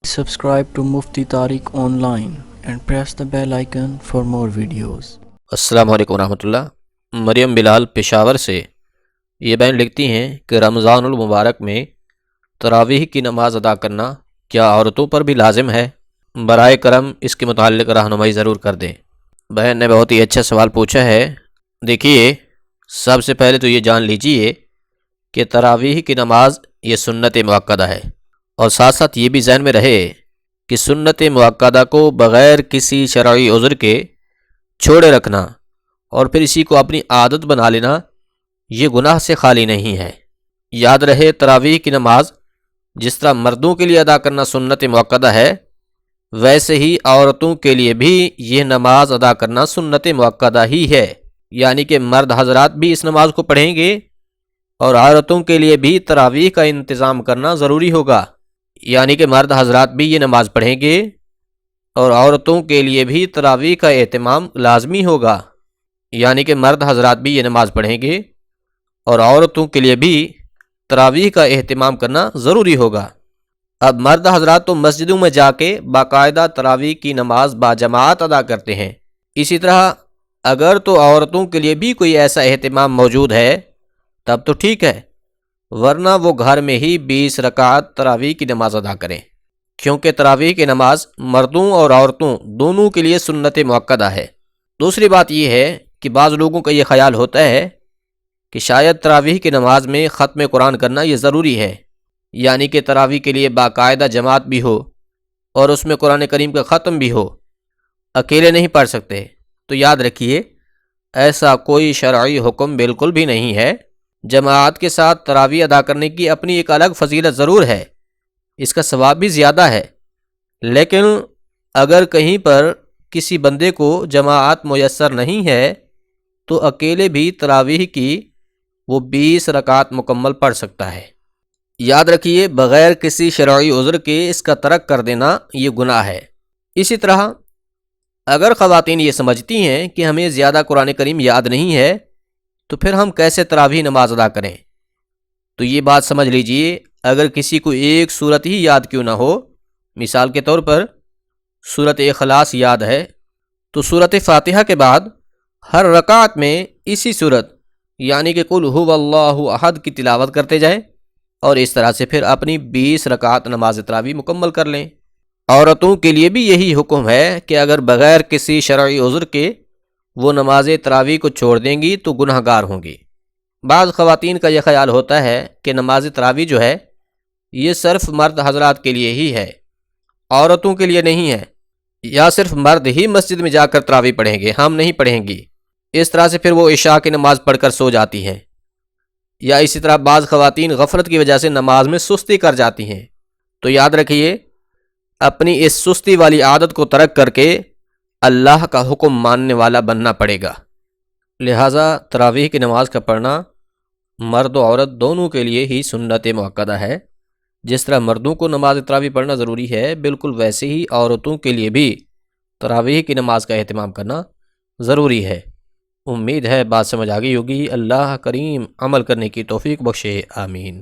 Subscribe to Mufti Tariq Online and press the bell icon for more videos. السلام علیکم ورحمۃ اللہ۔ مریم بلال پشاور سے یہ بہن لکھتی ہیں کہ رمضان المبارک میں تراویح کی نماز ادا کرنا کیا عورتوں پر بھی لازم ہے؟ برائے کرم اس کے متعلق رہنمائی ضرور کر دیں۔ بہن نے بہت ہی اچھا سوال پوچھا ہے۔ دیکھیے، سب سے پہلے تو یہ جان لیجئے کہ تراویح کی نماز یہ سنت مؤکدہ ہے، اور ساتھ ساتھ یہ بھی ذہن میں رہے کہ سنت مؤکدہ کو بغیر کسی شرعی عذر کے چھوڑے رکھنا اور پھر اسی کو اپنی عادت بنا لینا یہ گناہ سے خالی نہیں ہے۔ یاد رہے، تراویح کی نماز جس طرح مردوں کے لیے ادا کرنا سنت مؤکدہ ہے، ویسے ہی عورتوں کے لیے بھی یہ نماز ادا کرنا سنت مؤکدہ ہی ہے۔ یعنی کہ مرد حضرات بھی اس نماز کو پڑھیں گے اور عورتوں کے لیے بھی تراویح کا انتظام کرنا ضروری ہوگا۔ یعنی کہ مرد حضرات بھی یہ نماز پڑھیں گے اور عورتوں کے لیے بھی تراویح کا اہتمام لازمی ہوگا۔ یعنی کہ مرد حضرات بھی یہ نماز پڑھیں گے اور عورتوں کے لیے بھی تراویح کا اہتمام کرنا ضروری ہوگا۔ اب مرد حضرات تو مسجدوں میں جا کے باقاعدہ تراویح کی نماز باجماعت ادا کرتے ہیں، اسی طرح اگر تو عورتوں کے لیے بھی کوئی ایسا اہتمام موجود ہے تب تو ٹھیک ہے، ورنہ وہ گھر میں ہی 20 رکعت تراویح کی نماز ادا کریں، کیونکہ تراویح کی نماز مردوں اور عورتوں دونوں کے لیے سنت مؤکدہ ہے۔ دوسری بات یہ ہے کہ بعض لوگوں کا یہ خیال ہوتا ہے کہ شاید تراویح کی نماز میں ختم قرآن کرنا یہ ضروری ہے، یعنی کہ تراویح کے لیے باقاعدہ جماعت بھی ہو اور اس میں قرآن کریم کا ختم بھی ہو، اکیلے نہیں پڑھ سکتے۔ تو یاد رکھیے، ایسا کوئی شرعی حکم بالکل بھی نہیں ہے۔ جماعت کے ساتھ تراویح ادا کرنے کی اپنی ایک الگ فضیلت ضرور ہے، اس کا ثواب بھی زیادہ ہے، لیکن اگر کہیں پر کسی بندے کو جماعت میسر نہیں ہے تو اکیلے بھی تراویح کی وہ 20 رکعت مکمل پڑھ سکتا ہے۔ یاد رکھیے، بغیر کسی شرعی عذر کے اس کا ترک کر دینا یہ گناہ ہے۔ اسی طرح اگر خواتین یہ سمجھتی ہیں کہ ہمیں زیادہ قرآن کریم یاد نہیں ہے تو پھر ہم کیسے تراویح نماز ادا کریں، تو یہ بات سمجھ لیجئے، اگر کسی کو ایک سورت ہی یاد کیوں نہ ہو، مثال کے طور پر سورت اخلاص یاد ہے، تو سورت فاتحہ کے بعد ہر رکعت میں اسی سورت یعنی کہ قل ھو اللہ احد کی تلاوت کرتے جائیں، اور اس طرح سے پھر اپنی 20 رکعت نماز تراویح مکمل کر لیں۔ عورتوں کے لیے بھی یہی حکم ہے کہ اگر بغیر کسی شرعی عذر کے وہ نماز تراویح کو چھوڑ دیں گی تو گناہ گار ہوں گی۔ بعض خواتین کا یہ خیال ہوتا ہے کہ نماز تراویح جو ہے یہ صرف مرد حضرات کے لیے ہی ہے، عورتوں کے لیے نہیں ہے، یا صرف مرد ہی مسجد میں جا کر تراویح پڑھیں گے، ہم نہیں پڑھیں گی۔ اس طرح سے پھر وہ عشاء کی نماز پڑھ کر سو جاتی ہیں، یا اسی طرح بعض خواتین غفلت کی وجہ سے نماز میں سستی کر جاتی ہیں۔ تو یاد رکھیے، اپنی اس سستی والی عادت کو ترک کر کے اللہ کا حکم ماننے والا بننا پڑے گا۔ لہٰذا تراویح کی نماز کا پڑھنا مرد و عورت دونوں کے لیے ہی سنت مؤکدہ ہے۔ جس طرح مردوں کو نماز تراویح پڑھنا ضروری ہے، بالکل ویسے ہی عورتوں کے لیے بھی تراویح کی نماز کا اہتمام کرنا ضروری ہے۔ امید ہے بات سمجھ آ گئی ہوگی۔ اللہ کریم عمل کرنے کی توفیق بخشے، آمین۔